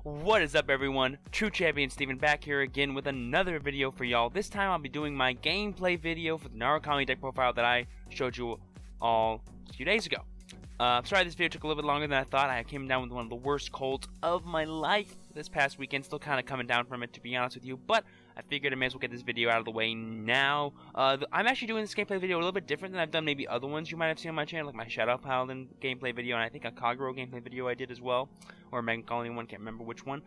What is up, everyone? Truechampionsteven back here again with another video for y'all. This time I'll be doing my gameplay video for the Narukami deck profile that I showed you all a few days ago. Sorry this video took a little bit longer than I thought. I came down with one of the worst colds of my life this past weekend. Still kind of coming down from it, to be honest with you, but I figured I may as well get this video out of the way now. I'm actually doing this gameplay video a little bit different than I've done maybe other ones you might have seen on my channel, like my Shadow Paladin gameplay video, and I think a Kagero gameplay video I did as well, or a Megan Colony one, can't remember which one.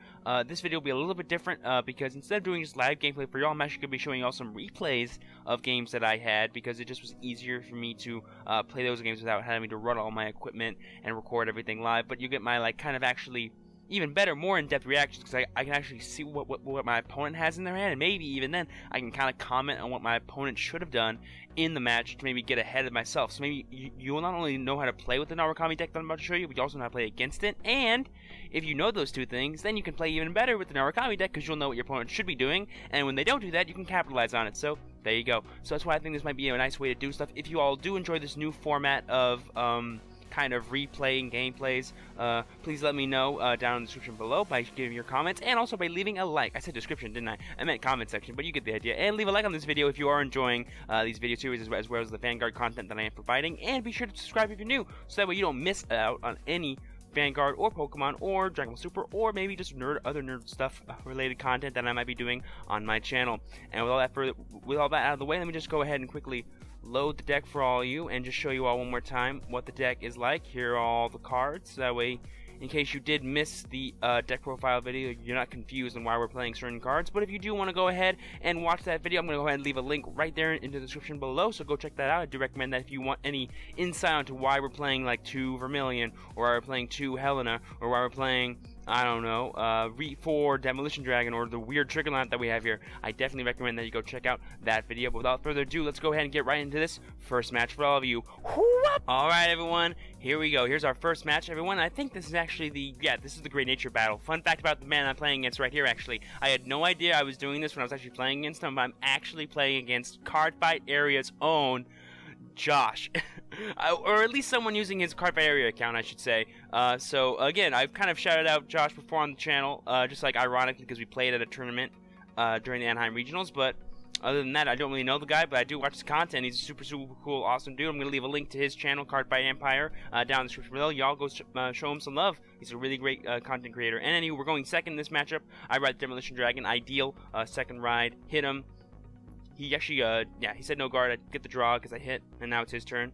This video will be a little bit different because instead of doing just live gameplay for y'all, I'm actually going to be showing y'all some replays of games that I had, because it just was easier for me to play those games without having to run all my equipment and record everything live. But you get my like kind of actually even better, more in-depth reactions, because I can actually see what my opponent has in their hand, and maybe even then I can kind of comment on what my opponent should have done in the match to maybe get ahead of myself. So maybe you will not only know how to play with the Narukami deck that I'm about to show you, but you also know how to play against it. And if you know those two things, then you can play even better with the Narukami deck, because you'll know what your opponent should be doing, and when they don't do that, you can capitalize on it. So there you go. So that's why I think this might be a nice way to do stuff. If you all do enjoy this new format of kind of replaying gameplays, please let me know down in the description below by giving your comments, and also by leaving a like. I said description, didn't I? I meant comment section, but you get the idea. And leave a like on this video if you are enjoying these video series as well as the Vanguard content that I am providing, and be sure to subscribe if you're new, so that way you don't miss out on any Vanguard or Pokemon or Dragon Ball Super, or maybe just other nerd stuff related content that I might be doing on my channel. And with all that out of the way, let me just go ahead and quickly load the deck for all of you and just show you all one more time what the deck is like. Here are all the cards, that way in case you did miss the deck profile video, you're not confused on why we're playing certain cards. But if you do want to go ahead and watch that video, I'm going to go ahead and leave a link right there in the description below, so go check that out. I do recommend that if you want any insight into why we're playing like 2 Vermilion, or why we're playing 2 Helena, or why we're playing, I don't know, 4 Demolition Dragon, or the weird trigger line that we have here, I definitely recommend that you go check out that video. But without further ado, let's go ahead and get right into this first match for all of you. Alright, everyone, here we go. Here's our first match, everyone. I think this is actually this is the Great Nature Battle. Fun fact about the man I'm playing against right here, actually. I had no idea I was doing this when I was actually playing against him, but I'm actually playing against Cardfight Area's own Josh. Or at least someone using his Cardfight Area account, I should say. So again, I've kind of shouted out Josh before on the channel, just like ironically because we played at a tournament during the Anaheim Regionals. But other than that, I don't really know the guy, but I do watch his content. He's a super cool, awesome dude. I'm going to leave a link to his channel, Cardfight Empire, down in the description below. Y'all go show him some love. He's a really great content creator. And anyway, we're going second in this matchup. I ride Demolition Dragon. Ideal second ride. Hit him. He actually, he said no guard. I'd get the draw because I hit, and now it's his turn.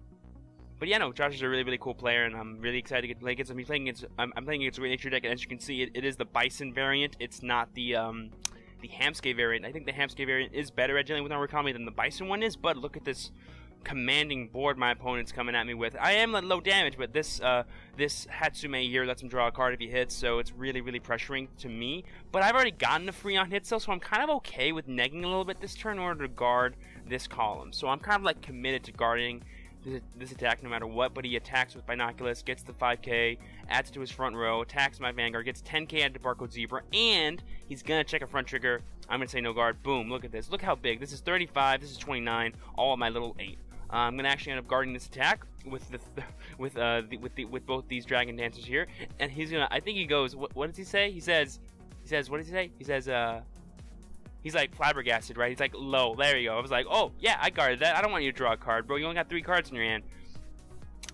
But yeah, no, Josh is a really cool player, and I'm really excited to get to play against him. I'm playing against a Great Nature deck, and as you can see, it is the Bison variant. It's not the Hamsuke variant. I think the Hamsuke variant is better at dealing with Narukami than the Bison one is, but look at this commanding board my opponent's coming at me with. I am at low damage, but this Hatsume here lets him draw a card if he hits, so it's really pressuring to me. But I've already gotten a free on hit still, so I'm kind of okay with negging a little bit this turn in order to guard this column. So I'm kind of like committed to guarding this attack no matter what. But he attacks with Binoculus, gets the 5k, adds to his front row, attacks my Vanguard, gets 10k out of Barcode Zebra, and he's gonna check a front trigger. I'm gonna say no guard. Boom, look at this. Look how big. This is 35, this is 29, all of my little 8. I'm gonna actually end up guarding this attack with with both these Dragon Dancers here, and he's gonna. I think he goes. What does he say? He says. What does he say? He says. He's like flabbergasted, right? He's like low. There you go. I was like, oh yeah, I guarded that. I don't want you to draw a card, bro. You only got 3 cards in your hand.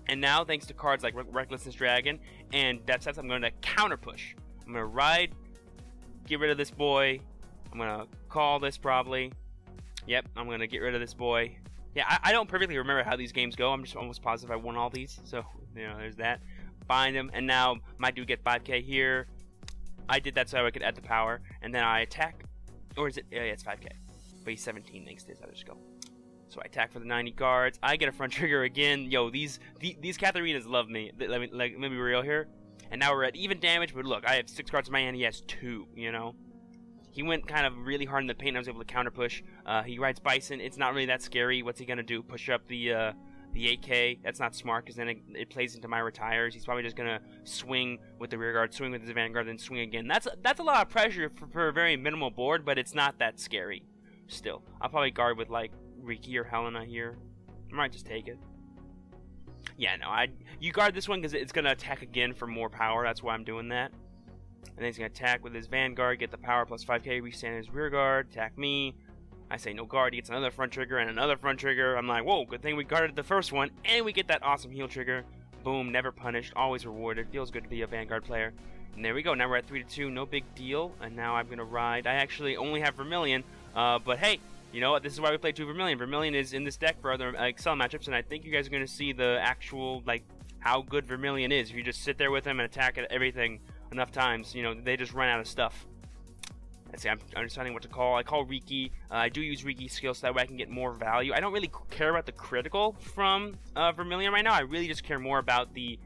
And now, thanks to cards like Recklessness Dragon and Death Steps, I'm going to counter push. I'm gonna ride, get rid of this boy. I'm gonna call this probably. Yep, I'm gonna get rid of this boy. Yeah, I don't perfectly remember how these games go. I'm just almost positive I won all these. So, you know, there's that. Bind him, and now my dude get 5k here. I did that so I could add the power, and then I attack. Or is it? Yeah, it's 5k. But he's 17 thanks to his other skill. So I attack for the 90 cards. I get a front trigger again. Yo, these Katharinas love me. Let me be real here. And now we're at even damage, but look, I have 6 cards in my hand. He has 2, you know. He went kind of really hard in the paint. I was able to counter push. He rides Bison. It's not really that scary. What's he gonna do? Push up the 8k? That's not smart, because then it plays into my retires. He's probably just gonna swing with the rear guard, swing with his Vanguard, then swing again. That's a lot of pressure for a very minimal board, but it's not that scary. Still, I'll probably guard with like Riki or Helena here. I might just take it. Yeah, no, you guard this one because it's gonna attack again for more power. That's why I'm doing that. And then he's going to attack with his Vanguard, get the power plus 5k, restand his rear guard, attack me. I say no guard, he gets another front trigger and another front trigger. I'm like, whoa, good thing we guarded the first one, and we get that awesome heal trigger. Boom, never punished, always rewarded. Feels good to be a Vanguard player. And there we go, now we're at 3-2, no big deal. And now I'm going to ride. I actually only have Vermilion, but hey, you know what, this is why we play 2 Vermilion. Vermilion is in this deck for other Excel matchups, and I think you guys are going to see the actual, like, how good Vermilion is. If you just sit there with him and attack at everything enough times, you know, they just run out of stuff. Let's see, I'm deciding what to call. I call Riki. I do use Riki's skill so that way I can get more value. I don't really care about the critical from Vermilion right now. I really just care more about the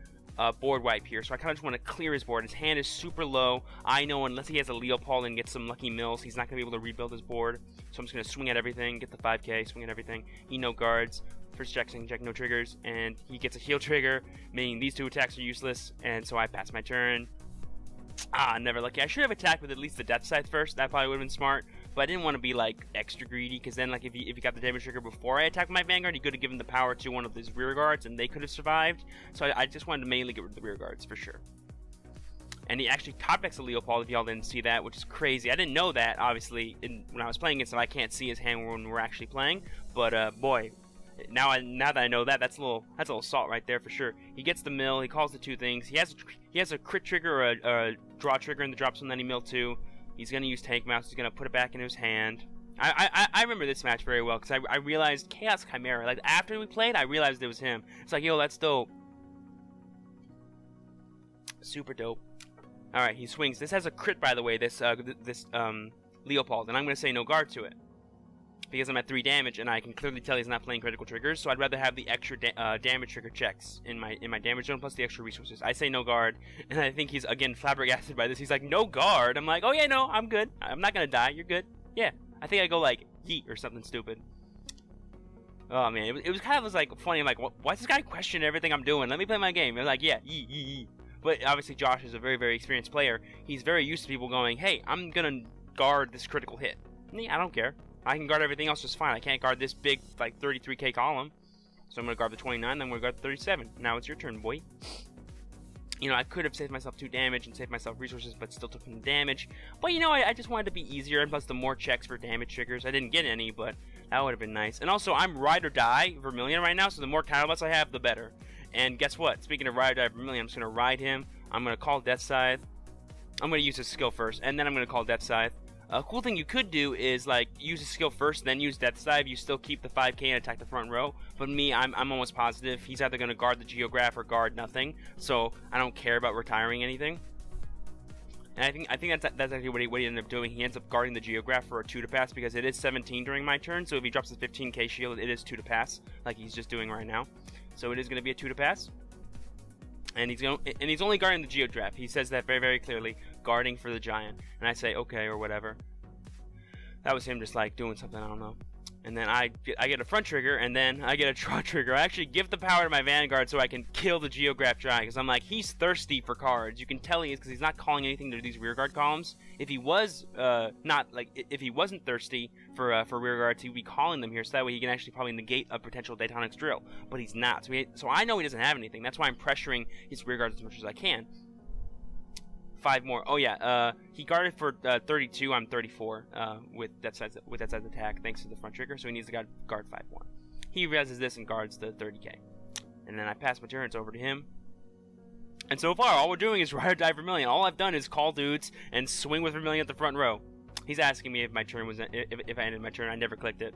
board wipe here. So I kind of just want to clear his board. His hand is super low. I know unless he has a Leopold and gets some lucky mills, he's not going to be able to rebuild his board. So I'm just going to swing at everything, get the 5k, swing at everything. He no guards. First check, second check, no triggers. And he gets a heal trigger, meaning these 2 attacks are useless. And so I pass my turn. Never lucky. I should have attacked with at least the Death Scythe first. That probably would have been smart. But I didn't want to be, like, extra greedy. Because then, like, if he got the damage trigger before I attacked my Vanguard, he could have given the power to one of his rear guards. And they could have survived. So I just wanted to mainly get rid of the rear guards, for sure. And he actually top decks a Leopold, if y'all didn't see that, which is crazy. I didn't know that, obviously, when I was playing against him. I can't see his hand when we're actually playing. But, boy, now that I know that, that's a little salt right there for sure. He gets the mill. He calls the 2 things. He has a crit trigger or a draw trigger in the drop zone, then he mill 2. He's gonna use Tank Mouse. He's gonna put it back in his hand. I remember this match very well because I realized Chaos Chimera. Like after we played, I realized it was him. It's like, yo, that's dope. Super dope. All right, he swings. This has a crit, by the way. This Leopold, and I'm gonna say no guard to it. Because I'm at 3 damage, and I can clearly tell he's not playing critical triggers, so I'd rather have the extra damage trigger checks in my damage zone, plus the extra resources. I say no guard, and I think he's, again, flabbergasted by this. He's like, no guard? I'm like, oh yeah, no, I'm good. I'm not gonna die, you're good. Yeah, I think I go like, yeet, or something stupid. Oh man, it was kind of like funny. I'm like, why's this guy question everything I'm doing? Let me play my game. I was like, yeah, yeet, yeet, yeet. But obviously Josh is a very, very experienced player. He's very used to people going, hey, I'm gonna guard this critical hit. Me, I don't care. I can guard everything else just fine. I can't guard this big, like, 33k column. So I'm going to guard the 29, then I'm going to guard the 37. Now it's your turn, boy. You know, I could have saved myself 2 damage and saved myself resources, but still took some damage. But, you know, I just wanted to be easier, and plus the more checks for damage triggers. I didn't get any, but that would have been nice. And also, I'm ride or die Vermilion right now, so the more counterblocks I have, the better. And guess what? Speaking of ride or die Vermilion, I'm just going to ride him. I'm going to call Death Scythe. I'm going to use his skill first, and then I'm going to call Death Scythe. A cool thing you could do is like use a skill first, then use Death Scythe. You still keep the 5k and attack the front row. But me, I'm almost positive he's either going to guard the Geograph or guard nothing. So I don't care about retiring anything. And I think that's actually what he ended up doing. He ends up guarding the Geograph for a 2 to pass because it is 17 during my turn. So if he drops his 15k shield, it is 2 to pass, like he's just doing right now. So it is going to be a 2 to pass. And he's only guarding the Geograph. He says that very, very clearly, guarding for the Giant. And I say, okay, or whatever. That was him just like doing something, I don't know. And then I get a front trigger, and then I get a draw trigger. I actually give the power to my Vanguard so I can kill the Geograph Giant, because I'm like, he's thirsty for cards. You can tell he is, because he's not calling anything to these rearguard columns. If he was if he wasn't thirsty for rearguards, he'd be calling them here, so that way he can actually probably negate a potential Daytonics drill. But he's not, so I know he doesn't have anything. That's why I'm pressuring his rearguards as much as I can. 5 more. Oh yeah, he guarded for 32. I'm 34 with that size attack, thanks to the front trigger. So he needs to guard 5 more. He reses this and guards the 30k, and then I pass my turns over to him. And so far, all we're doing is ride or die Vermilion. All I've done is call dudes and swing with Vermilion at the front row. He's asking me if my turn was if I ended my turn. I never clicked it.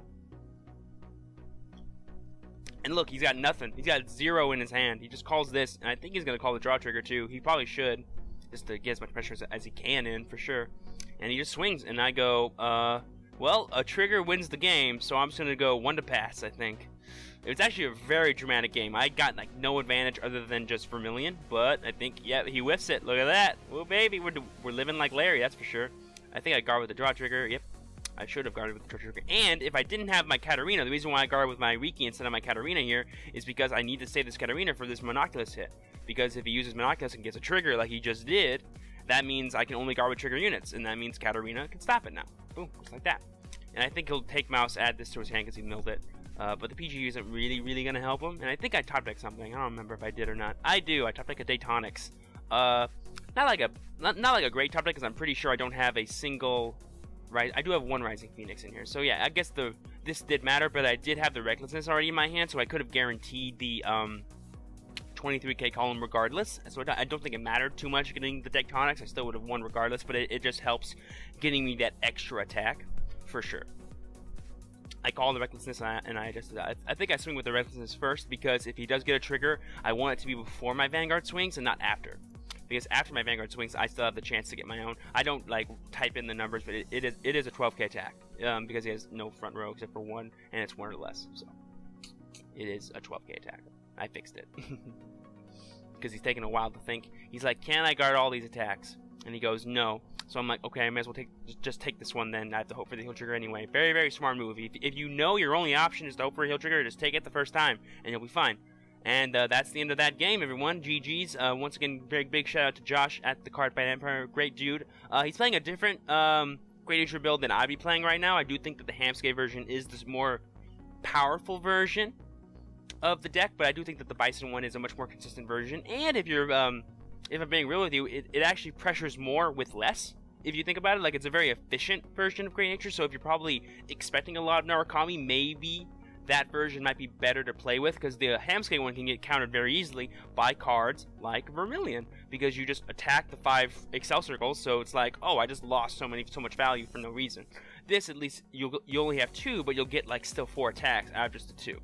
And look, he's got nothing. He's got 0 in his hand. He just calls this, and I think he's gonna call the draw trigger too. He probably should, just to get as much pressure as he can in, for sure. And he just swings, and I go, well, a trigger wins the game, so I'm just going to go 1 to pass, I think. It was actually a very dramatic game. I got, like, no advantage other than just Vermilion, but I think, yeah, he whiffs it. Look at that. Well, baby, we're living like Larry, that's for sure. I think I guard with the draw trigger. Yep, I should have guarded with the draw trigger. And if I didn't have my Katarina, the reason why I guard with my Riki instead of my Katarina here is because I need to save this Katarina for this Monoculus hit. Because if he uses Monoculus and gets a trigger like he just did, that means I can only guard with trigger units, and that means Katarina can stop it now. Boom, just like that. And I think he'll take Mouse, add this to his hand because he milled it. But the PGU isn't really going to help him. And I think I top deck something. I don't remember if I did or not. I do. I top deck a Daytonics. not like a great top deck, because I'm pretty sure I don't have a single. Right, I do have one Rising Phoenix in here, so yeah, I guess this did matter, but I did have the Recklessness already in my hand, so I could have guaranteed the 23k column regardless. So I don't think it mattered too much getting the Tectonics. I still would have won regardless, but it just helps getting me that extra attack for sure. I call the Recklessness, and I think I swing with the Recklessness first, because if he does get a trigger, I want it to be before my Vanguard swings and not after. Because after my Vanguard swings, I still have the chance to get my own. I don't like type in the numbers, but it is a 12k attack, because he has no front row except for one, and it's one or less. So it is a 12k attack. I fixed it because he's taking a while to think. He's like, "Can I guard all these attacks?" And he goes, "No." So I'm like, "Okay, I may as well just take this one then. I have to hope for the heal trigger anyway." Very, very smart move. If you know your only option is to hope for a heal trigger, just take it the first time, and you'll be fine. And that's the end of that game, everyone. GG's. Once again, very big shout out to Josh at the Cardfight Empire. Great dude. He's playing a different Great Nature build than I'd be playing right now. I do think that the Hamskate version is this more powerful version of the deck, but I do think that the Bison one is a much more consistent version. And if you're, if I'm being real with you, it actually pressures more with less. If you think about it, like, it's a very efficient version of Great Nature. So if you're probably expecting a lot of Narukami, maybe that version might be better to play with, because the Hamskate one can get countered very easily by cards like Vermilion, because you just attack the 5 Excel circles, so it's like, oh, I just lost so much value for no reason. This, at least, you only have 2, but you'll get like still 4 attacks out of just the 2.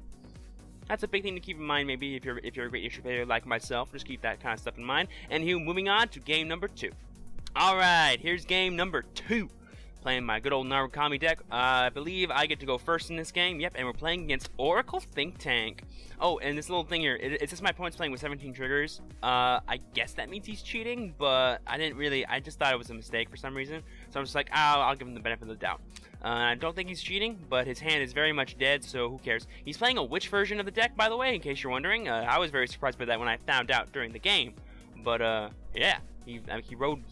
That's a big thing to keep in mind. Maybe if you're a Great Nature player like myself, just keep that kind of stuff in mind. And here, moving on to game number 2. All right, here's game number 2. Playing my good old Narukami deck. I believe I get to go first in this game. Yep, and we're playing against Oracle Think Tank. Oh, and this little thing here, it says my opponent's playing with 17 triggers. I guess that means he's cheating, but I just thought it was a mistake for some reason. So I'm just like, I'll give him the benefit of the doubt. I don't think he's cheating, but his hand is very much dead, so who cares? He's playing a witch version of the deck, by the way, in case you're wondering. I was very surprised by that when I found out during the game. But, yeah, he rode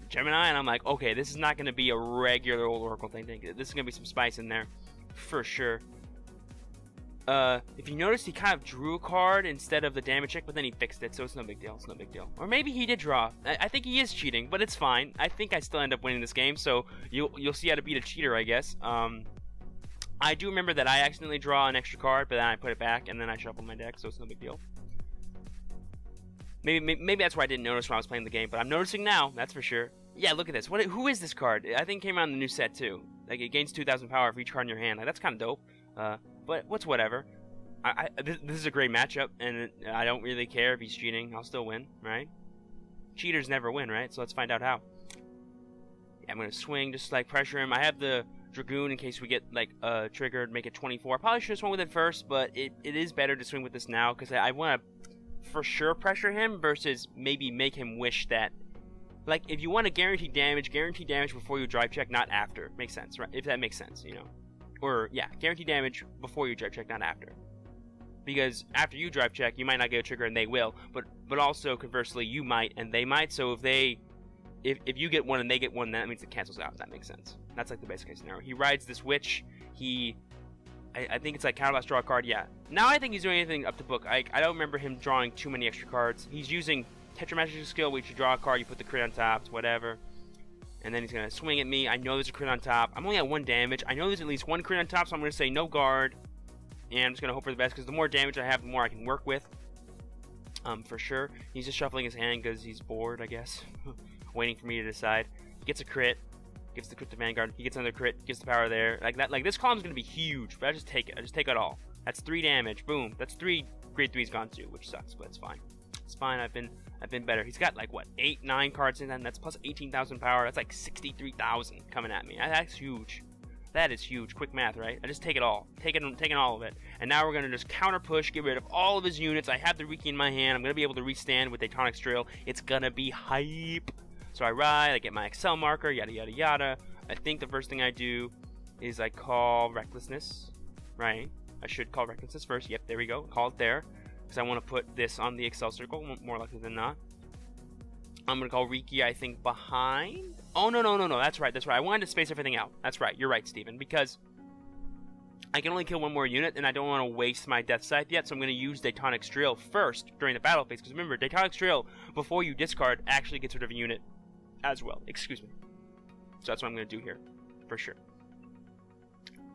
Gemini, and I'm like, okay, this is not going to be a regular old Oracle thing. This is going to be some spice in there, for sure. If you notice, he kind of drew a card instead of the damage check, but then he fixed it, so it's no big deal. It's no big deal. Or maybe he did draw. I think he is cheating, but it's fine. I think I still end up winning this game, so you'll see how to beat a cheater, I guess. I do remember that I accidentally draw an extra card, but then I put it back, and then I shuffle my deck, so it's no big deal. Maybe that's why I didn't notice when I was playing the game, but I'm noticing now, that's for sure. Yeah, look at this. Who is this card? I think it came out in the new set, too. Like, it gains 2,000 power for each card in your hand. Like, that's kind of dope. But whatever. This is a great matchup, and I don't really care if he's cheating. I'll still win, right? Cheaters never win, right? So let's find out how. Yeah, I'm going to swing, just, like, pressure him. I have the Dragoon in case we get, like, triggered, make it 24. Probably should have swung with it first, but it is better to swing with this now, because I want to for sure pressure him versus maybe make him wish that, like, if you want to guarantee damage before you drive check, not after. Makes sense, right? If that makes sense, you know. Or, yeah, guarantee damage before you drive check, not after. Because after you drive check, you might not get a trigger and they will, but also conversely, you might and they might. So if you get one and they get one, that means it cancels out. That makes sense. That's like the best case scenario. He rides this witch. I think it's like counterblast, draw a card. Yeah. Now I think he's doing anything up to book. I don't remember him drawing too many extra cards. He's using Tetramagic skill, where you draw a card, you put the crit on top, whatever. And then he's going to swing at me. I know there's a crit on top. I'm only at 1 damage. I know there's at least 1 crit on top, so I'm going to say no guard. And I'm just going to hope for the best, because the more damage I have, the more I can work with. For sure. He's just shuffling his hand because he's bored, I guess. Waiting for me to decide. He gets a crit. Gives the crit to Vanguard. He gets another crit. Gives the power there. Like that. Like, this column's going to be huge, but I just take it. I just take it all. That's 3 damage. Boom. That's 3 grade 3s gone too, which sucks, but it's fine. It's fine. I've been better. He's got like, what, 8, 9 cards in that, and that's plus 18,000 power. That's like 63,000 coming at me. That's huge. That is huge. Quick math, right? I just take it all. Taking all of it. And now we're going to just counter push, get rid of all of his units. I have the Riki in my hand. I'm going to be able to restand with Tectonic Drill. It's going to be hype. So I ride, I get my Excel marker, yada, yada, yada. I think the first thing I do is I call Recklessness, right? I should call Recklessness first. Yep, there we go. Call it there. Because I want to put this on the Excel circle, more likely than not. I'm going to call Riki, I think, behind. Oh, no. That's right. I wanted to space everything out. That's right. You're right, Steven. Because I can only kill one more unit, and I don't want to waste my Death Scythe yet, so I'm going to use Daytonic's Drill first during the battle phase. Because remember, Daytonic's Drill, before you discard, actually gets rid of a unit as well. Excuse me. So that's what I'm going to do here, for sure.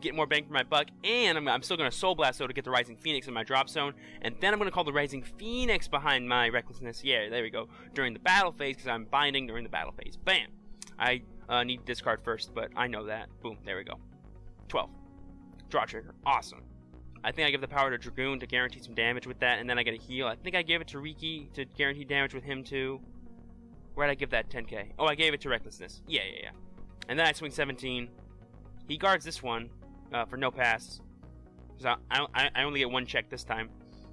Get more bang for my buck, and I'm still going to Soul Blast, though, to get the Rising Phoenix in my drop zone. And then I'm going to call the Rising Phoenix behind my Recklessness. Yeah, there we go. During the battle phase, because I'm binding during the battle phase. Bam! I need to discard first, but I know that. Boom, there we go. 12. Draw trigger. Awesome. I think I give the power to Dragoon to guarantee some damage with that, and then I get a heal. I think I gave it to Riki to guarantee damage with him, too. Where'd I give that 10k? Oh, I gave it to Recklessness. Yeah. And then I swing 17. He guards this one. For no pass. So I only get one check this time.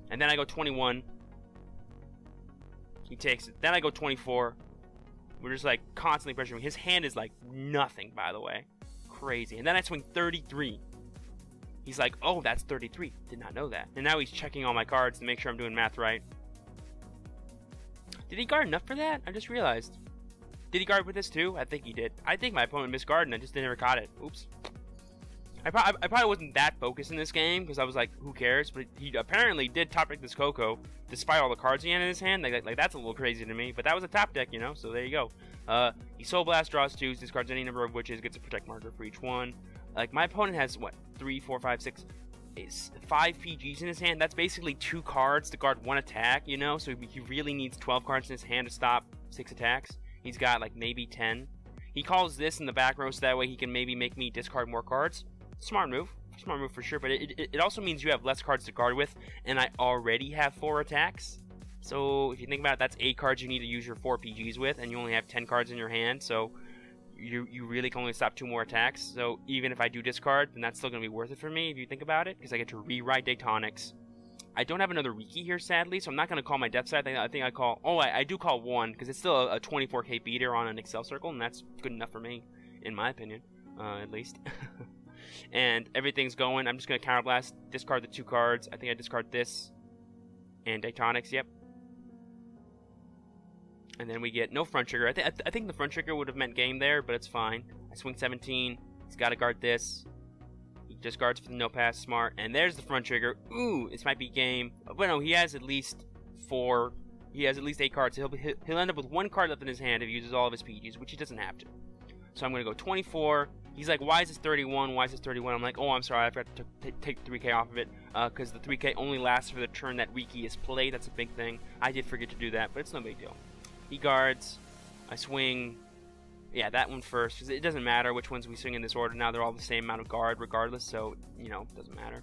And then I go 21. He takes it. Then I go 24. We're just like constantly pressuring. His hand is like nothing, by the way. Crazy. And then I swing 33. He's like, oh, that's 33. Did not know that. And now he's checking all my cards to make sure I'm doing math right. Did he guard enough for that? I just realized. Did he guard with this too? I think he did. I think my opponent missed guard and I just never caught it. Oops. I probably wasn't that focused in this game because I was like, who cares? But he apparently did top deck this Coco despite all the cards he had in his hand. Like that's a little crazy to me. But that was a top deck, you know, so there you go. He Soul Blast, draws 2s, discards any number of witches, gets a protect marker for each one. Like, my opponent has, what, 3, 4, 5, 6, 5 PGs in his hand. That's basically 2 cards to guard 1 attack, you know? So he really needs 12 cards in his hand to stop 6 attacks. He's got, like, maybe 10. He calls this in the back row so that way he can maybe make me discard more cards. Smart move for sure, but it also means you have less cards to guard with, and I already have 4 attacks. So if you think about it, that's 8 cards you need to use your 4 PGs with, and you only have 10 cards in your hand, so you really can only stop 2 more attacks. So even if I do discard, then that's still going to be worth it for me if you think about it, because I get to rewrite Daytonics. I don't have another Riki here, sadly, so I'm not going to call my Death Scythe. I think I call... Oh, I do call 1, because it's still a 24k beater on an Excel circle, and that's good enough for me, in my opinion, at least. And everything's going. I'm just going to counterblast, discard the 2 cards. I think I discard this and Daytonics, yep. And then we get no front trigger. I think the front trigger would have meant game there, but it's fine. I swing 17. He's got to guard this. He just guards for the no pass, smart. And there's the front trigger. Ooh, this might be game. But no, he has at least 4. He has at least 8 cards. So he'll end up with 1 card left in his hand if he uses all of his PGs, which he doesn't have to. So I'm going to go 24. He's like, why is this 31? Why is this 31? I'm like, oh, I'm sorry. I forgot to take 3k off of it because the 3k only lasts for the turn that Riki is played. That's a big thing. I did forget to do that, but it's no big deal. He guards. I swing. Yeah, that one first because it doesn't matter which ones we swing in this order. Now they're all the same amount of guard regardless, so, you know, it doesn't matter.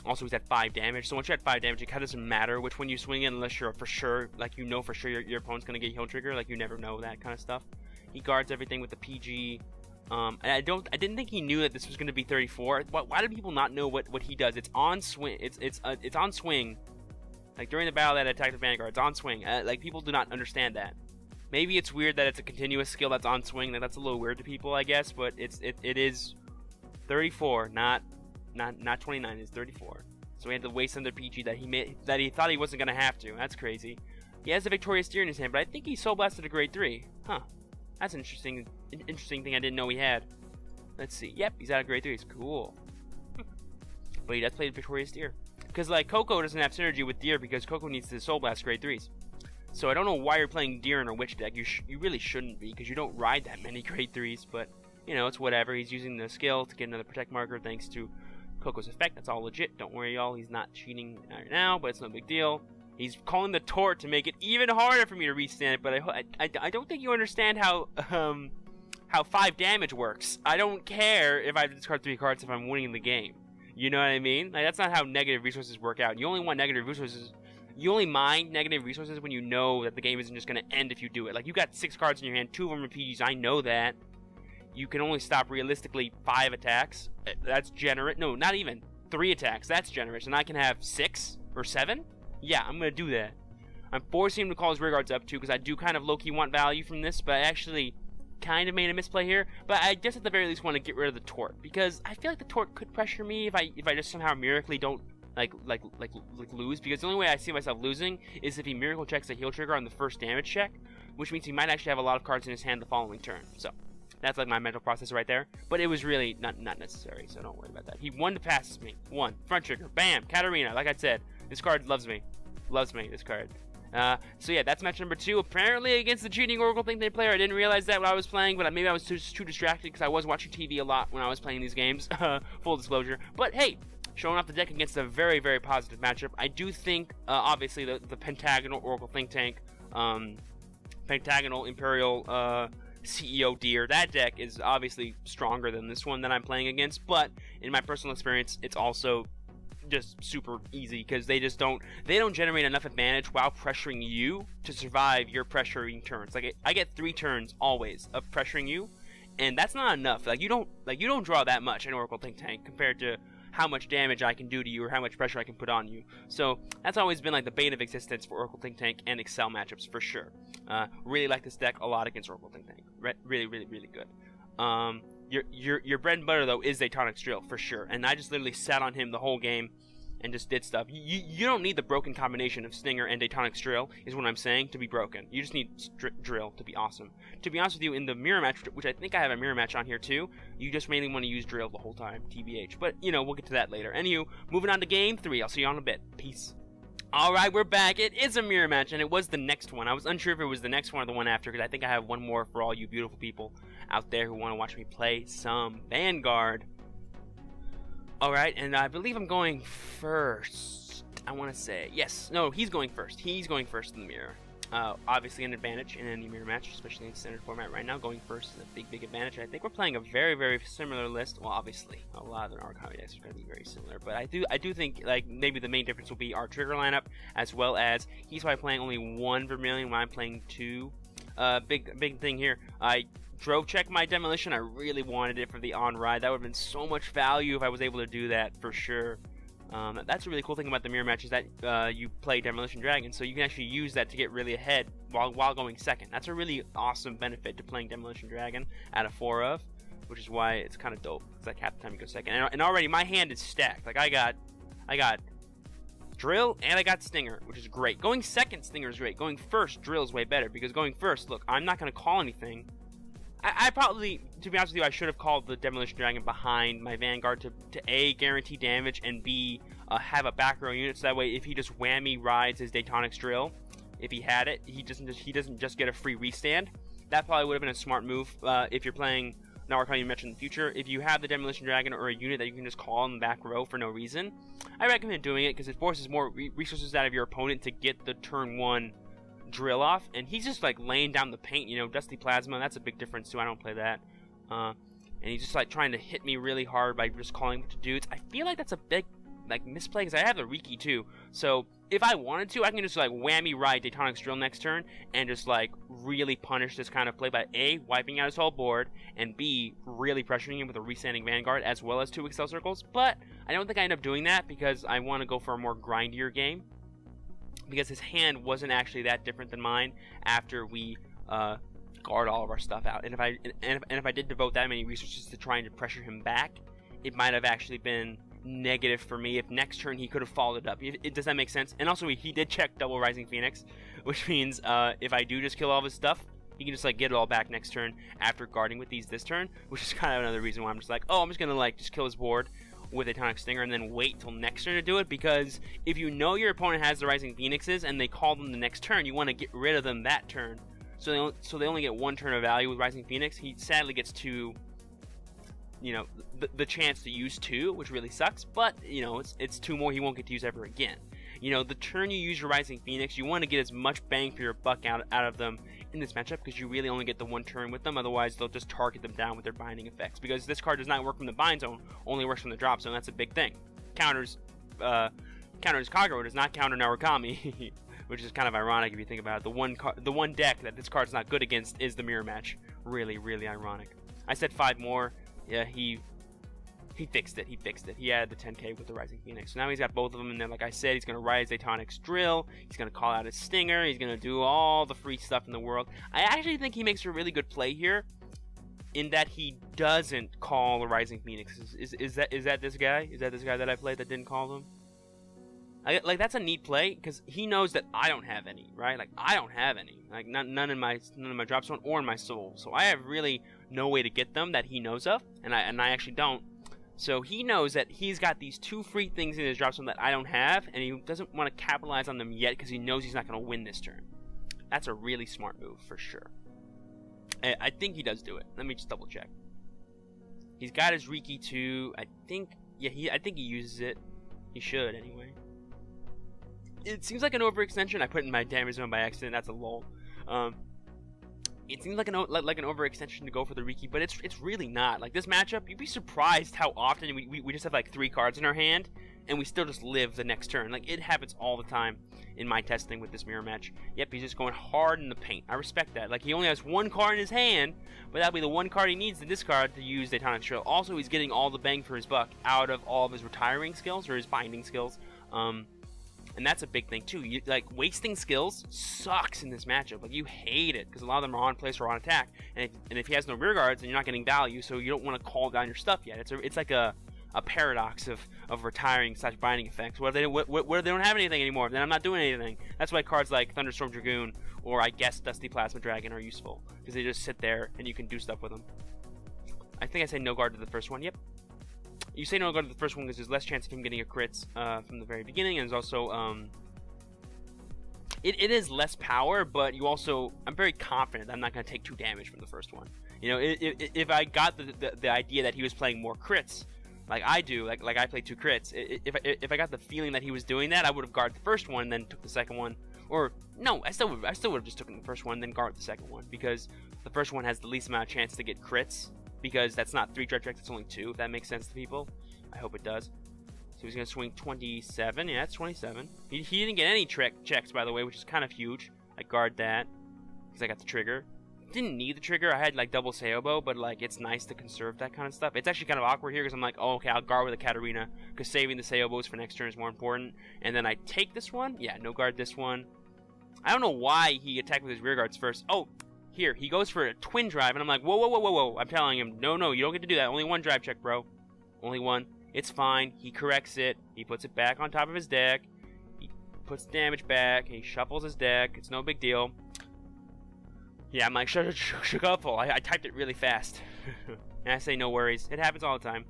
Also, he's at 5 damage. So once you're at 5 damage, it kind of doesn't matter which one you swing in unless you're for sure, like, you know for sure your opponent's going to get heal trigger. Like, you never know that kind of stuff. He guards everything with the PG. And I didn't think he knew that this was going to be 34. Why do people not know what he does? It's on swing. It's on swing. Like during the battle that attacked the Vanguard, it's on swing. Like people do not understand that. Maybe it's weird that it's a continuous skill that's on swing. That's a little weird to people, I guess. But it is 34, not 29. It's 34. So he had to waste another PG that he thought he wasn't going to have to. That's crazy. He has the Victorious Deer in his hand, but I think he Soul Blasted a grade 3. Huh. That's an interesting thing I didn't know he had. Let's see. Yep, he's at a grade 3. It's cool. But he does play the Victorious Deer. Because, like, Coco doesn't have synergy with Deer because Coco needs to Soul Blast grade 3s. So I don't know why you're playing Deer in a Witch deck. You really shouldn't be because you don't ride that many grade 3s. But, you know, it's whatever. He's using the skill to get another Protect marker thanks to Coco's effect. That's all legit. Don't worry, y'all. He's not cheating right now, but it's no big deal. He's calling the Tort to make it even harder for me to restand it, but I don't think you understand how 5 damage works. I don't care if I discard 3 cards if I'm winning the game. You know what I mean? Like, that's not how negative resources work out. You only want negative resources. You only mind negative resources when you know that the game isn't just going to end if you do it. Like, you got 6 cards in your hand, 2 of them are PGs. I know that. You can only stop realistically 5 attacks. That's generous. No, not even 3 attacks. That's generous. And I can have 6 or 7? Yeah, I'm going to do that. I'm forcing him to call his rear guards up too because I do kind of low-key want value from this, but I actually kind of made a misplay here. But I just at the very least want to get rid of the Tort because I feel like the Tort could pressure me if I just somehow miraculously don't like lose, because the only way I see myself losing is if he miracle checks a heal trigger on the first damage check, which means he might actually have a lot of cards in his hand the following turn. So That's like my mental process right there. But it was really not necessary, so don't worry about that. He won to passes me. One. Front trigger. Bam. Katarina. Like I said, this card loves me. Loves me, this card. So yeah, that's match number 2. Apparently against the cheating Oracle Think Tank player. I didn't realize that when I was playing, but maybe I was too distracted because I was watching TV a lot when I was playing these games. Full disclosure. But hey, showing off the deck against a very, very positive matchup. I do think, obviously, the pentagonal Oracle Think Tank, pentagonal Imperial CEO Deer, that deck is obviously stronger than this one that I'm playing against. But in my personal experience, it's also just super easy because they don't generate enough advantage while pressuring you to survive your pressuring turns. Like I get 3 turns always of pressuring you, and that's not enough. Like you don't draw that much in Oracle Think Tank compared to how much damage I can do to you or how much pressure I can put on you. So that's always been like the bane of existence for Oracle Think Tank and Excel matchups for sure. Really like this deck a lot against Oracle Think Tank. Really, really, really good. Your bread and butter though is Daytonic Drill for sure, and I just literally sat on him the whole game and just did stuff. You don't need the broken combination of Stinger and Daytonic Drill is what I'm saying to be broken. You just need Drill to be awesome. To be honest with you, in the mirror match, which I think I have a mirror match on here too, you just mainly want to use Drill the whole time, TBH. But you know, we'll get to that later. Anywho, moving on to game 3. I'll see you on a bit. Peace. Alright, we're back. It is a mirror match, and it was the next one. I was unsure if it was the next one or the one after, because I think I have one more for all you beautiful people out there who want to watch me play some Vanguard. Alright, and I believe I'm going first. I want to say, yes. No, he's going first. He's going first in the mirror. Obviously an advantage in any mirror match, especially in standard format right now. Going first is a big advantage. I think we're playing a very, very similar list. Well, obviously, a lot of the Narukami decks are going to be very similar, but I do think like maybe the main difference will be our trigger lineup, as well as he's probably playing only 1 Vermilion when I'm playing 2. Big thing here. I drove check my demolition. I really wanted it for the on ride. That would have been so much value if I was able to do that for sure. That's a really cool thing about the mirror match is that you play Demolition Dragon, so you can actually use that to get really ahead while going second. That's a really awesome benefit to playing Demolition Dragon out of 4 of, which is why it's kind of dope. It's like half the time you go second, and already my hand is stacked. Like I got Drill and I got Stinger, which is great. Going second, Stinger is great. Going first, Drill is way better because going first, look, I'm not gonna call anything. I probably, to be honest with you, I should have called the Demolition Dragon behind my Vanguard to A, guarantee damage, and B, have a back row unit, so that way if he just whammy rides his Daytonic Drill, if he had it, he doesn't just get a free restand. That probably would have been a smart move if you're playing Narukami match in the future. If you have the Demolition Dragon or a unit that you can just call in the back row for no reason, I recommend doing it because it forces more resources out of your opponent to get the turn 1 Drill off, and he's just like laying down the paint, you know, Dusty Plasma. That's a big difference too. I don't play that, and he's just like trying to hit me really hard by just calling to dudes. I feel like that's a big like misplay because I have the Riki too, so if I wanted to, I can just like whammy ride Daytonic Drill next turn and just like really punish this kind of play by A, wiping out his whole board, and B, really pressuring him with a restanding Vanguard as well as 2 Excel Circles. But I don't think I end up doing that because I want to go for a more grindier game, because his hand wasn't actually that different than mine after we guard all of our stuff out. And if I did devote that many resources to trying to pressure him back, it might have actually been negative for me if next turn he could have followed up. Does that make sense? And also he did check double Rising Phoenix, which means if I do just kill all of his stuff, he can just like get it all back next turn after guarding with these this turn, which is kind of another reason why I'm just like, oh, I'm just gonna like just kill his board with a Tonic Stinger and then wait till next turn to do it, because if you know your opponent has the Rising Phoenixes and they call them the next turn, you want to get rid of them that turn. So they only get 1 turn of value with Rising Phoenix. He sadly gets 2, you know, the chance to use 2, which really sucks, but you know, it's 2 more he won't get to use ever again. You know, the turn you use your Rising Phoenix, you want to get as much bang for your buck out of them in this matchup, because you really only get the 1 turn with them. Otherwise they'll just target them down with their binding effects, because this card does not work from the bind zone, only works from the drop zone. That's a big thing. Counters Kagero, does not counter Narukami, which is kind of ironic if you think about it. The one deck that this card's not good against is the mirror match. Really ironic. I said 5 more. Yeah, he fixed it. He added the 10k with the Rising Phoenix. So now he's got both of them, and then like I said, he's going to ride his Daytonic Drill, he's going to call out his Stinger, he's going to do all the free stuff in the world. I actually think he makes a really good play here, in that he doesn't call the Rising Phoenix. Is that this guy? Is that this guy that I played that didn't call them? Like, that's a neat play, because he knows that I don't have any, right? Like, I don't have any. Like, none in my drop zone or in my soul. So I have really no way to get them that he knows of, and I actually don't. So he knows that he's got these 2 free things in his drop zone that I don't have, and he doesn't want to capitalize on them yet because he knows he's not going to win this turn. That's a really smart move for sure. I think he does do it. Let me just double check. He's got his Riki too. I think he uses it. He should anyway. It seems like an overextension. I put in my damage zone by accident. That's a lull. It seems like an overextension to go for the Riki, but it's really not. Like, this matchup, you'd be surprised how often we just have like 3 cards in our hand, and we still just live the next turn. Like, it happens all the time in my testing with this mirror match. Yep, he's just going hard in the paint. I respect that. Like, he only has 1 card in his hand, but that'll be the 1 card he needs to discard to use Daytonic Drill. Also, he's getting all the bang for his buck out of all of his retiring skills or his binding skills. And that's a big thing too. Like, wasting skills sucks in this matchup. Like, you hate it because a lot of them are on place or on attack. And if he has no rear guards, then you're not getting value, so you don't want to call down your stuff yet. It's like a paradox of retiring / binding effects. What if they don't have anything anymore? Then I'm not doing anything. That's why cards like Thunderstorm Dragoon or I guess Dusty Plasma Dragon are useful because they just sit there and you can do stuff with them. I think I say no guard to the first one. Yep. You say no guard to the first one because there's less chance of him getting a crits from the very beginning, and there's also it is less power, but you also, I'm very confident that I'm not going to take 2 damage from the first one. You know, if I got the idea that he was playing more crits, like I do, like I play 2 crits, if I got the feeling that he was doing that, I would have guarded the first one and then took the second one. Or no, I still would have just taken the first one and then guarded the second one, because the first one has the least amount of chance to get crits. Because that's not 3 dredge checks, it's only 2, if that makes sense to people. I hope it does. So he's going to swing 27. Yeah, that's 27. He didn't get any checks, by the way, which is kind of huge. I guard that because I got the trigger. Didn't need the trigger. I had like double Sayobo, but like it's nice to conserve that kind of stuff. It's actually kind of awkward here because I'm like, oh, okay, I'll guard with a Katarina because saving the Sayobos for next turn is more important. And then I take this one. Yeah, no guard this one. I don't know why he attacked with his rear guards first. Oh, here, he goes for a twin drive, and I'm like, whoa. I'm telling him, no, you don't get to do that. Only 1 drive check, bro. Only 1. It's fine. He corrects it. He puts it back on top of his deck. He puts damage back. He shuffles his deck. It's no big deal. Yeah, I'm like, shuffle. I typed it really fast. And I say, no worries. It happens all the time.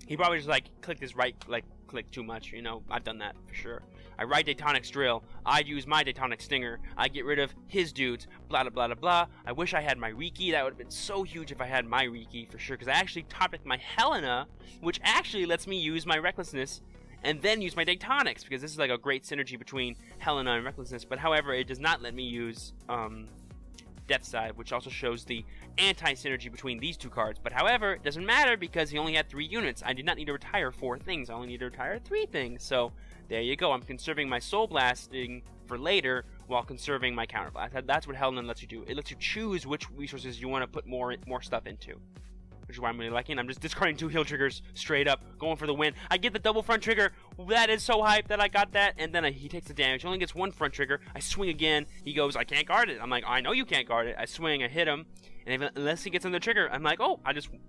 He probably just, like, clicked his right, like, click too much. You know, I've done that for sure. I ride Daytonic's Drill. I use my Daytonic Stinger. I get rid of his dudes. Blah, blah, blah, blah. I wish I had my Riki. That would have been so huge if I had my Riki, for sure. Because I actually topped with my Helena, which actually lets me use my Recklessness and then use my Daytonics. Because this is like a great synergy between Helena and Recklessness. But however, it does not let me use Death Side, which also shows the anti-synergy between these 2 cards. But however, it doesn't matter because he only had 3 units. I did not need to retire 4 things. I only need to retire 3 things. So there you go. I'm conserving my Soul Blasting for later while conserving my Counterblast. That's what Helena lets you do. It lets you choose which resources you want to put more stuff into, which is why I'm really liking. I'm just discarding 2 heal triggers straight up, going for the win. I get the double front trigger. That is so hyped that I got that. And then he takes the damage. He only gets 1 front trigger. I swing again. He goes, I can't guard it. I'm like, I know you can't guard it. I swing. I hit him. And unless he gets on the trigger, I'm like, oh,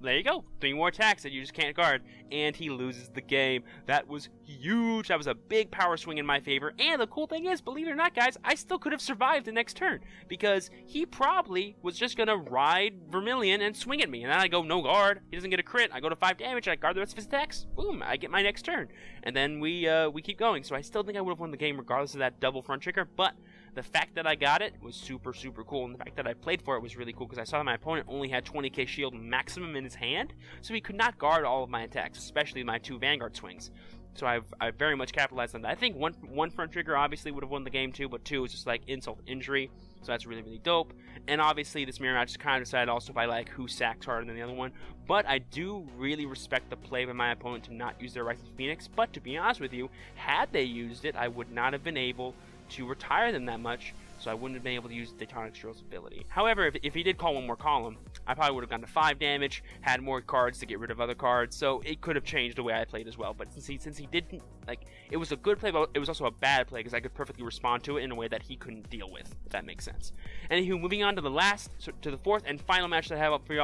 there you go. 3 more attacks that you just can't guard. And he loses the game. That was huge. That was a big power swing in my favor. And the cool thing is, believe it or not, guys, I still could have survived the next turn. Because he probably was just going to ride Vermilion and swing at me. And then I go, no guard. He doesn't get a crit. I go to 5 damage. I guard the rest of his attacks. Boom. I get my next turn. And then we keep going. So I still think I would have won the game regardless of that double front trigger. But the fact that I got it was super, super cool. And the fact that I played for it was really cool because I saw that my opponent only had 20k shield maximum in his hand. So he could not guard all of my attacks, especially my 2 Vanguard swings. So I've very much capitalized on that. I think one front trigger obviously would have won the game too, but 2 is just like insult injury. So that's really, really dope. And obviously this mirror match is kind of decided also by like who sacks harder than the other one. But I do really respect the play by my opponent to not use their Righteous Phoenix. But to be honest with you, had they used it, I would not have been able to retire them that much, so I wouldn't have been able to use Daytonic Drill's ability. However, if he did call 1 more column, I probably would have gone to 5 damage, had more cards to get rid of other cards, so it could have changed the way I played as well. But since he didn't, like, it was a good play, but it was also a bad play because I could perfectly respond to it in a way that he couldn't deal with, if that makes sense. Anywho, moving on to the 4th and final match that I have up for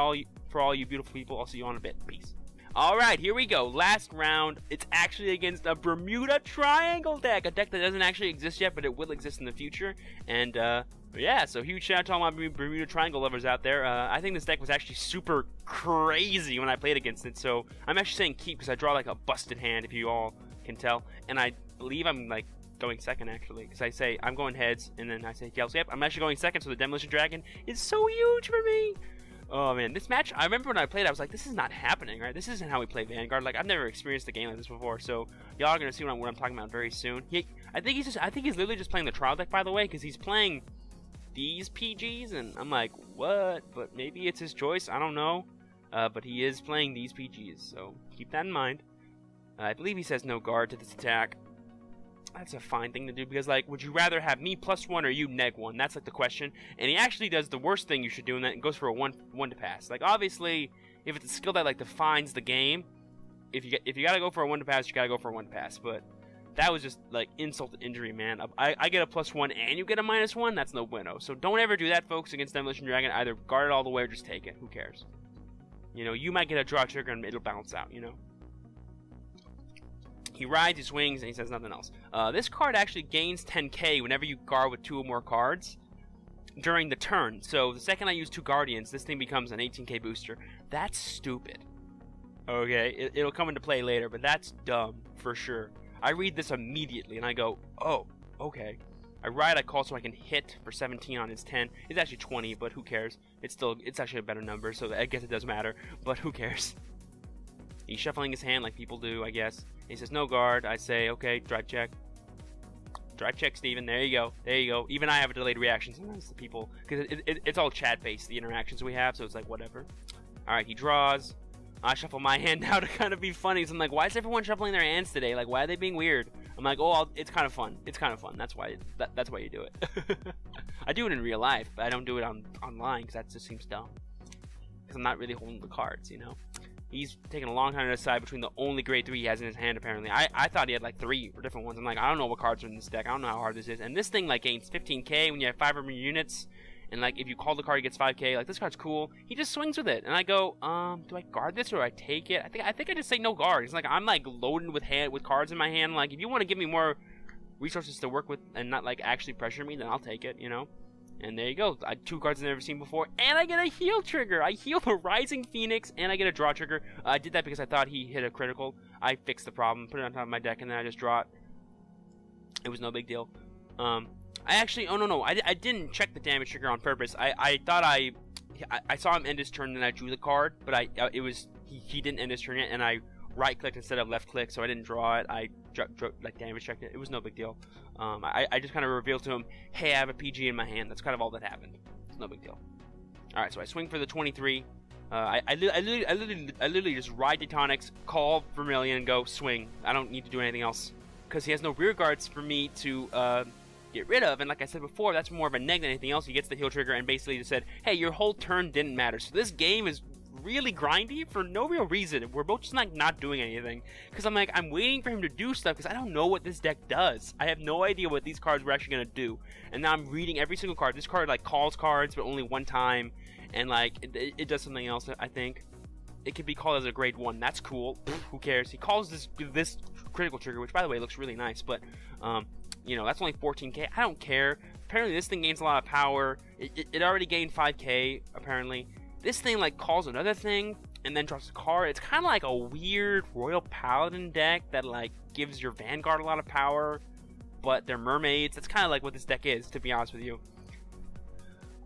all you beautiful people. I'll see you on a bit. Peace. Alright, here we go. Last round. It's actually against a Bermuda Triangle deck. A deck that doesn't actually exist yet, but it will exist in the future. And, yeah, so huge shout out to all my Bermuda Triangle lovers out there. I think this deck was actually super crazy when I played against it. So I'm actually saying keep because I draw like a busted hand, if you all can tell. And I believe I'm like going second actually, because I say I'm going heads, and then I say yells. Yep, I'm actually going second. So the Demolition Dragon is so huge for me. Oh man, this match, I remember when I played, I was like, this is not happening, right? This isn't how we play Vanguard. Like, I've never experienced a game like this before, so y'all are gonna see what I'm talking about very soon. I think he's literally just playing the trial deck, by the way, because he's playing these PGs, and I'm like, what? But maybe it's his choice, I don't know. But he is playing these PGs, so keep that in mind. I believe he says no guard to this attack. That's a fine thing to do, because, like, would you rather have me +1 or you -1? That's, like, the question. And he actually does the worst thing you should do in that and goes for a one to pass. Like, obviously, if it's a skill that, like, defines the game, if you gotta go for a 1 to pass, you gotta go for a 1 to pass. But that was just, like, insult to injury, man. I get a +1 and you get a -1, that's no bueno. So don't ever do that, folks, against Demolition Dragon. Either guard it all the way or just take it. Who cares? You know, you might get a draw trigger and it'll bounce out, you know? He rides, he swings, and he says nothing else. This card actually gains 10k whenever you guard with 2 or more cards during the turn. So the second I use 2 Guardians, this thing becomes an 18k booster. That's stupid. Okay, it'll come into play later, but that's dumb for sure. I read this immediately, and I go, oh, okay. I ride, I call so I can hit for 17 on his 10. It's actually 20, but who cares? It's actually a better number, so I guess it does matter, but who cares? He's shuffling his hand like people do, I guess. He says no guard. I say, okay, drive check. Drive check, Steven. There you go. There you go. Even I have a delayed reaction sometimes to people, because it's all chat-based, the interactions we have, so it's like, whatever. Alright, he draws. I shuffle my hand now to kind of be funny. So I'm like, why is everyone shuffling their hands today? Like, why are they being weird? I'm like, oh, it's kind of fun. It's kind of fun. That's why you do it. I do it in real life, but I don't do it online, because that just seems dumb. Because I'm not really holding the cards, you know? He's taking a long time to decide between the only grade 3 he has in his hand, apparently. I thought he had like 3 different ones. I'm like, I don't know what cards are in this deck. I don't know how hard this is. And this thing like gains 15k when you have 5 or more units. And like if you call the card, he gets 5k. Like, this card's cool. He just swings with it. And I go, do I guard this or do I take it? I think I just say no guard. It's like I'm like loaded with cards in my hand. Like, if you want to give me more resources to work with and not like actually pressure me, then I'll take it, you know? And there you go. 2 cards I've never seen before. And I get a heal trigger. I heal the Rising Phoenix. And I get a draw trigger. I did that because I thought he hit a critical. I fixed the problem. Put it on top of my deck. And then I just draw it. It was no big deal. I actually... Oh, no. I didn't check the damage trigger on purpose. I thought I saw him end his turn. And I drew the card. But he didn't end his turn yet. And I right-clicked instead of left-click. So I didn't draw it. I like damage checked it. It was no big deal. I just kind of revealed to him, hey, I have a PG in my hand. That's kind of all that happened. It's no big deal. Alright, so I swing for the 23. I literally just ride Tectonics, call Vermilion, and go swing. I don't need to do anything else. Because he has no rear guards for me to get rid of. And like I said before, that's more of a neg than anything else. He gets the heal trigger and basically just said, hey, your whole turn didn't matter. So this game is really grindy for no real reason. We're both just like not doing anything, because I'm waiting for him to do stuff, because I don't know what this deck does. I have no idea what these cards were actually gonna do, and now I'm reading every single card. This card like calls cards, but only one time, and like it does something else. I think it could be called as a grade 1. That's cool. Who cares? He calls this critical trigger, which by the way looks really nice, but you know, that's only 14k. I don't care. Apparently this thing gains a lot of power. It already gained 5k apparently. This thing like calls another thing and then drops a card. It's kind of like a weird Royal Paladin deck that like gives your Vanguard a lot of power, but they're mermaids. That's kind of like what this deck is, to be honest with you.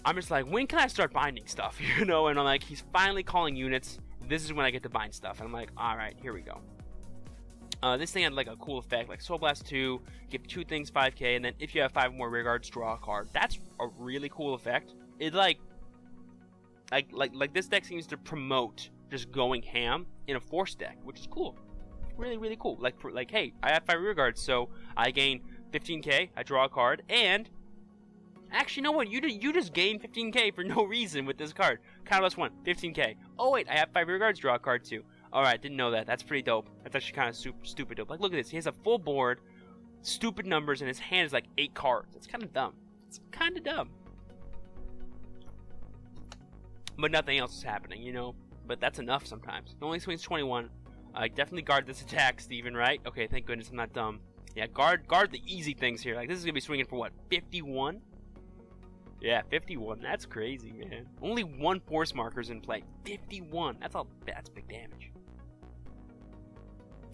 I'm just like, when can I start binding stuff? You know, and I'm like, he's finally calling units. This is when I get to bind stuff. And I'm like, alright, here we go. This thing had like a cool effect, like Soul Blast 2, give 2 things 5k, and then if you have 5 more rear guards, draw a card. That's a really cool effect. It like this deck seems to promote just going ham in a force deck, which is cool. Really, really cool. Like, hey, I have 5 rear guards, so I gain 15k, I draw a card, and actually, you know what? You just gain 15k for no reason with this card. Counterless 1, 15k. Oh wait, I have 5 rear guards, draw a card too. Alright, didn't know that. That's pretty dope. That's actually kind of stupid dope. Like, look at this. He has a full board, stupid numbers, and his hand is like 8 cards. It's kind of dumb. It's kind of dumb. But nothing else is happening, you know? but that's enough sometimes. He only swings 21. I definitely guard this attack, Steven, right? Okay, thank goodness I'm not dumb. Yeah, guard the easy things here. Like, this is going to be swinging for what, 51? Yeah, 51. That's crazy, man. Only 1 force marker's in play. 51. That's big damage.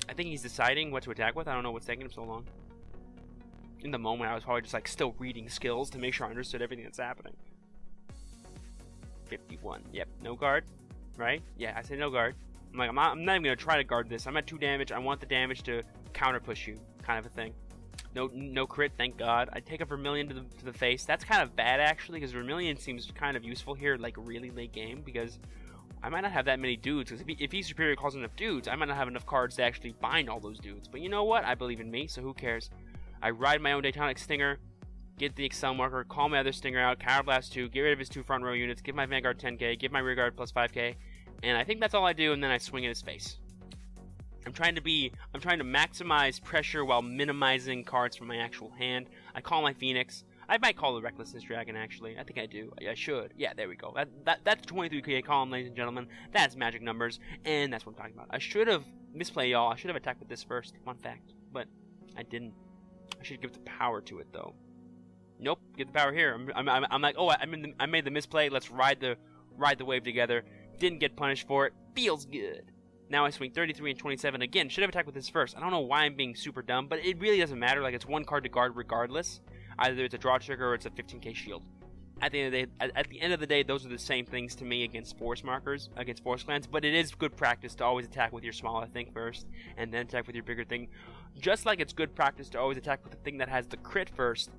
I think he's deciding what to attack with. I don't know what's taking him so long. In the moment, I was probably just like still reading skills to make sure I understood everything that's happening. 51. Yep, no guard, right? Yeah, I said no guard. I'm like, I'm not even gonna try to guard this. I'm at 2 damage. I want the damage to counter push you, kind of a thing. No crit, thank God. I take a Vermilion to the face. That's kind of bad actually, because Vermilion seems kind of useful here, like really late game, because I might not have that many dudes. Because if he's superior calls enough dudes, I might not have enough cards to actually bind all those dudes. But you know what? I believe in me, so who cares? I ride my own Daytonic Stinger, get the Excel marker, call my other Stinger out, Counterblast 2, get rid of his 2 front row units, give my Vanguard 10k, give my rear guard plus 5k, and I think that's all I do, and then I swing in his face. I'm trying to maximize pressure while minimizing cards from my actual hand. I call my Phoenix. I might call the Recklessness Dragon, actually. I think I do. I should. Yeah, there we go. That's 23k column, ladies and gentlemen. That's magic numbers, and that's what I'm talking about. I should have misplayed, y'all. I should have attacked with this first. Fun fact. But I didn't. I should give the power to it, though. Nope. Get the power here. I'm like, oh, I made the misplay. Let's ride the wave together. Didn't get punished for it. Feels good. Now I swing 33 and 27 again. Should have attacked with this first. I don't know why I'm being super dumb, but it really doesn't matter. Like, it's 1 card to guard regardless. Either it's a draw trigger or it's a 15k shield. At the end of the day, those are the same things to me against force markers, against force clans. But it is good practice to always attack with your smaller thing first, and then attack with your bigger thing. Just like it's good practice to always attack with the thing that has the crit first,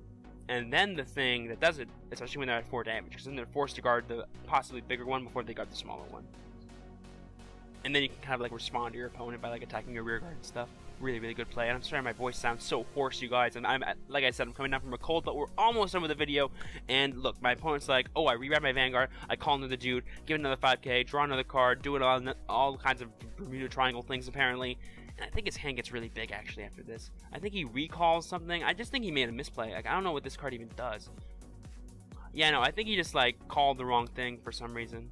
and then the thing that does it, especially when they're at 4 damage, because then they're forced to guard the possibly bigger one before they guard the smaller one. And then you can kind of like respond to your opponent by like attacking your rear guard and stuff. Really, really good play. And I'm sorry my voice sounds so hoarse, you guys. And like I said, I'm coming down from a cold, but we're almost done with the video. And look, my opponent's like, oh, I reroute my Vanguard, I call another dude, give another 5k, draw another card, do it all kinds of Bermuda Triangle things apparently. And I think his hand gets really big actually after this. I think he recalls something. I just think he made a misplay. Like, I don't know what this card even does. Yeah, no, I think he just like called the wrong thing for some reason.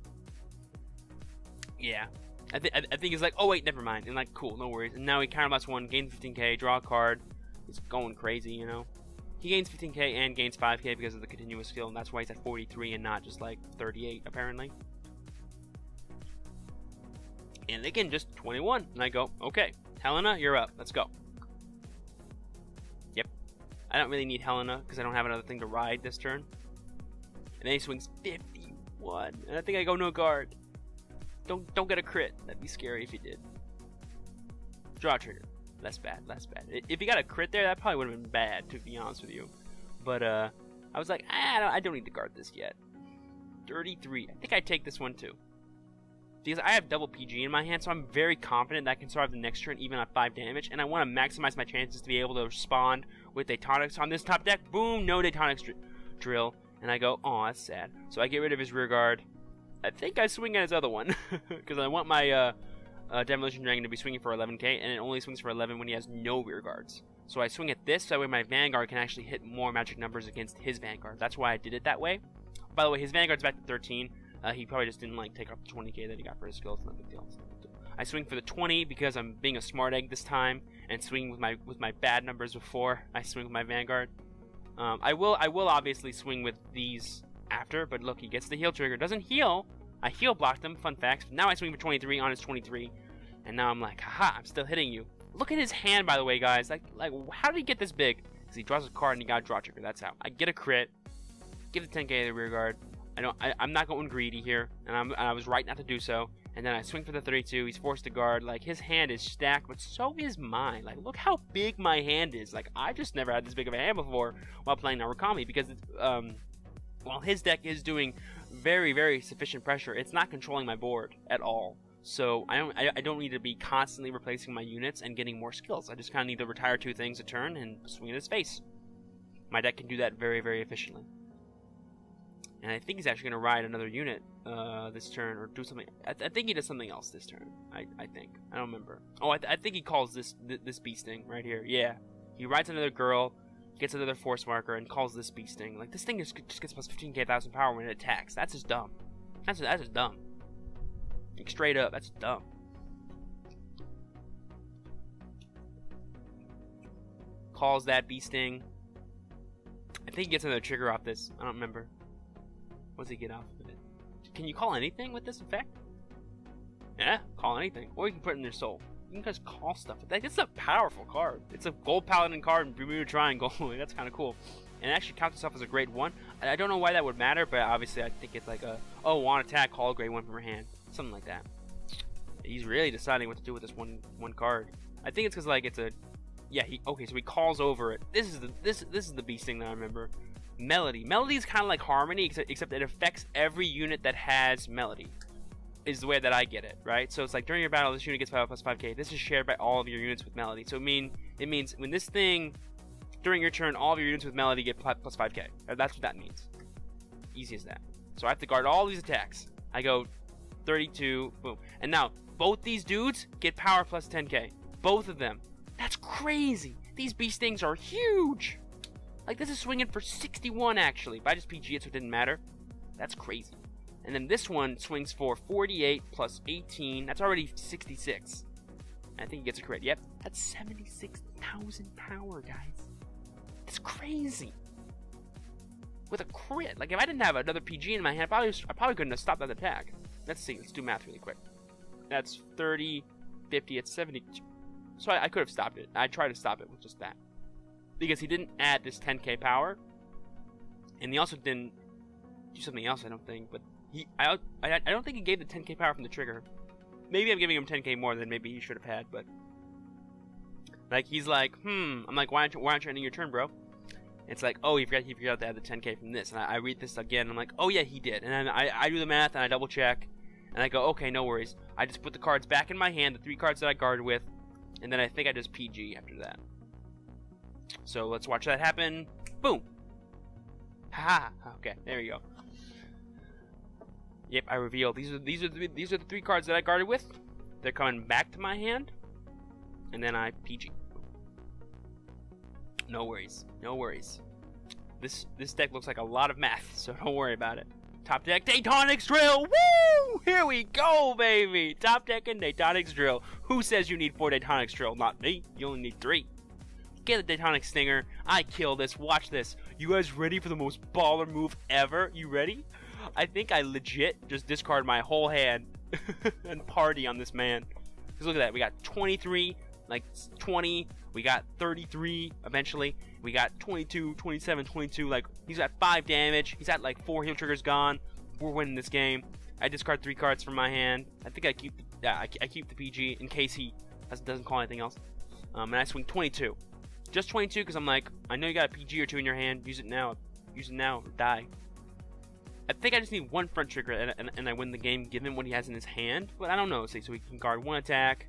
Yeah. I think he's like, oh wait, never mind, and like, cool, no worries. And now he counterblasts 1, gains 15k, draw a card. He's going crazy, you know. He gains 15k and gains 5k because of the continuous skill, and that's why he's at 43 and not just like 38 apparently. And again, just 21, and I go, okay, Helena, you're up. Let's go. Yep. I don't really need Helena because I don't have another thing to ride this turn. And then he swings 51, and I think I go no guard. Don't get a crit. That'd be scary if he did. Draw trigger. Less bad. If he got a crit there, that probably would have been bad, to be honest with you. But I was like, I don't need to guard this yet. 33. I think I take this one too. Because I have double PG in my hand, so I'm very confident that I can survive the next turn even at 5 damage. And I want to maximize my chances to be able to respond with Daytonics on this top deck. Boom, no Daytonics drill. And I go, oh, that's sad. So I get rid of his rear guard. I think I swing at his other one, because I want my Demolition Dragon to be swinging for 11k, and it only swings for 11 when he has no rear guards. So I swing at this, so that way my Vanguard can actually hit more magic numbers against his Vanguard. That's why I did it that way. By the way, his Vanguard's back to 13. He probably just didn't like take off the 20k that he got for his skills. Not a big deal. I swing for the 20 because I'm being a smart egg this time, and swinging with my bad numbers before I swing with my Vanguard. I will obviously swing with these after, but look, he gets the heal trigger. Doesn't heal. I heal blocked him. Fun facts. Now I swing for 23 on his 23, and now I'm like, haha, I'm still hitting you. Look at his hand, by the way, guys. Like, how did he get this big? Because he draws a card and he got a draw trigger. That's how. I get a crit. Give the 10k to the rear guard. I'm not going greedy here, and I was right not to do so. And then I swing for the 32. He's forced to guard. Like, his hand is stacked, but so is mine. Like, look how big my hand is. Like, I've just never had this big of a hand before while playing Narukami, because while his deck is doing very, very sufficient pressure, it's not controlling my board at all. So I don't need to be constantly replacing my units and getting more skills. I just kind of need to retire 2 things a turn and swing in his face. My deck can do that very, very efficiently. And I think he's actually going to ride another unit this turn, or do something. I think he does something else this turn. I think. I don't remember. Oh, I think he calls this bee sting right here. Yeah. He rides another girl, gets another force marker, and calls this bee sting. Like, this thing just gets plus 15k 1000 power when it attacks. That's just dumb. That's just dumb. Like, straight up, that's dumb. Calls that bee sting. I think he gets another trigger off this. I don't remember. What does he get off of it? Can you call anything with this effect? Yeah, call anything. Or you can put it in their soul. You can just call stuff. Like, it's a powerful card. It's a gold paladin card in Bermuda Triangle. That's kind of cool. And it actually counts itself as a grade 1. I don't know why that would matter, but obviously I think it's like a, oh, on attack, call a grade 1 from your hand. Something like that. He's really deciding what to do with this one card. I think it's because, like, it's a, yeah, okay, so he calls over it. This is the beast thing that I remember. Melody. Melody is kind of like Harmony, except it affects every unit that has Melody. Is the way that I get it, right? So it's like during your battle, this unit gets 5 plus 5k. This is shared by all of your units with Melody. So it means when this thing, during your turn, all of your units with Melody get plus 5k. That's what that means. Easy as that. So I have to guard all these attacks. I go 32, boom. And now, both these dudes get power plus 10k. Both of them. That's crazy. These beast stings are huge. Like, this is swinging for 61, actually. But I just PG it, so it didn't matter. That's crazy. And then this one swings for 48 plus 18. That's already 66. And I think he gets a crit. Yep. That's 76,000 power, guys. That's crazy. With a crit. Like, if I didn't have another PG in my hand, I probably couldn't have stopped that attack. Let's see. Let's do math really quick. That's 30, 50, it's 72. So I could have stopped it. I tried to stop it with just that. Because he didn't add this 10k power. And he also didn't do something else, I don't think. But I don't think he gave the 10k power from the trigger. Maybe I'm giving him 10k more than maybe he should have had, but like, he's like, I'm like, why aren't you ending your turn, bro? It's like, oh, he forgot to add the 10k from this. And I read this again, and I'm like, oh yeah, he did. And then I do the math and I double check, and I go, okay, no worries. I just put the cards back in my hand, the 3 cards that I guarded with, and then I think I just PG after that. So let's watch that happen. Boom. Haha. Okay, there we go. Yep, I reveal these are the 3 cards that I guarded with. They're coming back to my hand, and then I PG. No worries, no worries. This deck looks like a lot of math, so don't worry about it. Top deck Daytonics Drill. Woo! Here we go, baby. Top deck and Daytonics Drill. Who says you need 4 Daytonics Drill? Not me. You only need 3. Get the Daytonic Stinger. I kill this. Watch this. You guys ready for the most baller move ever? You ready? I think I legit just discard my whole hand and party on this man. Because look at that. We got 23, like 20. We got 33 eventually. We got 22, 27, 22. Like, he's got 5 damage. He's got like 4 heal triggers gone. We're winning this game. I discard 3 cards from my hand. I think I keep the PG in case he doesn't call anything else. And I swing 22. Just 22 because I'm like, I know you got a PG or 2 in your hand. Use it now. Use it now or die. I think I just need 1 front trigger and I win the game given what he has in his hand. But I don't know. See, so he can guard 1 attack.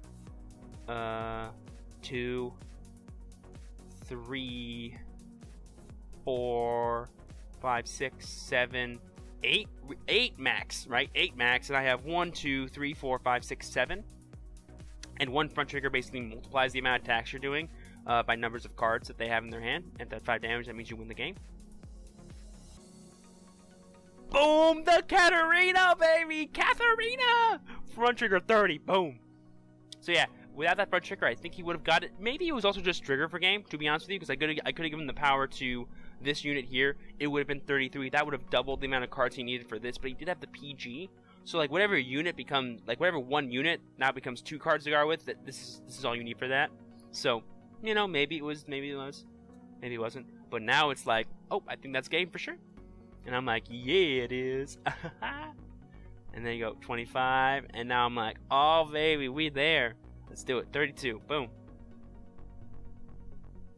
2, 3, 4, 5, 6, 7, 8 max, right? 8 max, and I have 1, 2, 3, 4, 5, 6, 7. And 1 front trigger basically multiplies the amount of attacks you're doing by numbers of cards that they have in their hand. And at 5 damage, that means you win the game. Boom! The Katarina, baby! Katarina! Front trigger 30. Boom. So yeah, without that front trigger, I think he would have got it. Maybe it was also just trigger for game, to be honest with you, because I could have given the power to this unit here. It would have been 33. That would have doubled the amount of cards he needed for this, but he did have the PG. So like whatever unit becomes, like whatever 1 unit now becomes 2 cards to guard with, this is all you need for that. So, you know, maybe it was, maybe it wasn't. But now it's like, oh, I think that's game for sure. And I'm like, yeah, it is. And then you go 25, and now I'm like, oh baby, we there. Let's do it. 32. Boom.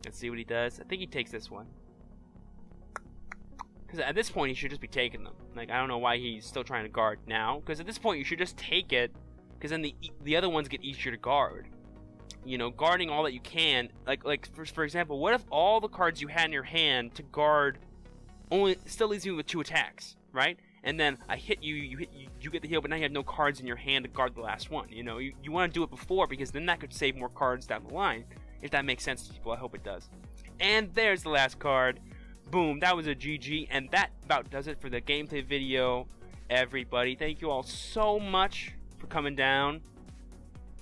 Let's see what he does. I think he takes this one. Because at this point, he should just be taking them. Like, I don't know why he's still trying to guard now. Because at this point, you should just take it. Because then the other ones get easier to guard. You know, guarding all that you can. Like for example, what if all the cards you had in your hand to guard only still leaves you with 2 attacks, right? And then I hit you, you get the heal, but now you have no cards in your hand to guard the last one. You know, you want to do it before because then that could save more cards down the line. If that makes sense to people, I hope it does. And there's the last card. Boom, that was a GG, and that about does it for the gameplay video, everybody. Thank you all so much for coming down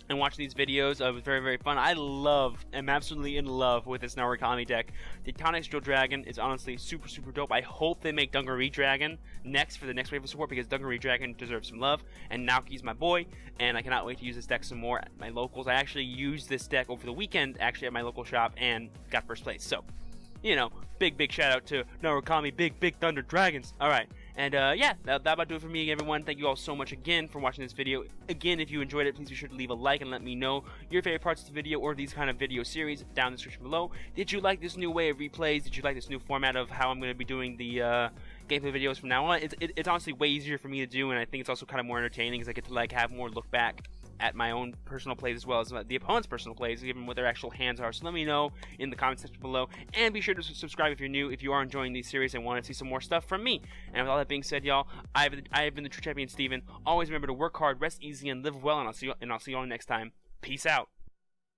and watching these videos. It was very, very fun. I'm absolutely in love with this Narukami deck. The Tonic Drill Dragon is honestly super, super dope. I hope they make Dungaree Dragon next for the next wave of support, because Dungaree Dragon deserves some love, and Naoki's my boy, and I cannot wait to use this deck some more at my locals. I actually used this deck over the weekend, actually, at my local shop, and got first place. So, you know, big shout out to Narukami, big Thunder Dragons. Alright, and yeah, that about do it for me, everyone. Thank you all so much again for watching this video. Again, if you enjoyed it, please be sure to leave a like and let me know your favorite parts of the video or these kind of video series down in the description below. Did you like this new way of replays? Did you like this new format of how I'm going to be doing the gameplay videos from now on? It's honestly way easier for me to do, and I think it's also kind of more entertaining because I get to like have more look back at my own personal plays as well as the opponent's personal plays, given what their actual hands are. So let me know in the comment section below, and be sure to subscribe if you're new, if you are enjoying these series and want to see some more stuff from me. And with all that being said, y'all, I have been the True Champion Steven. Always remember to work hard, rest easy, and live well, and I'll see you all next time. Peace out.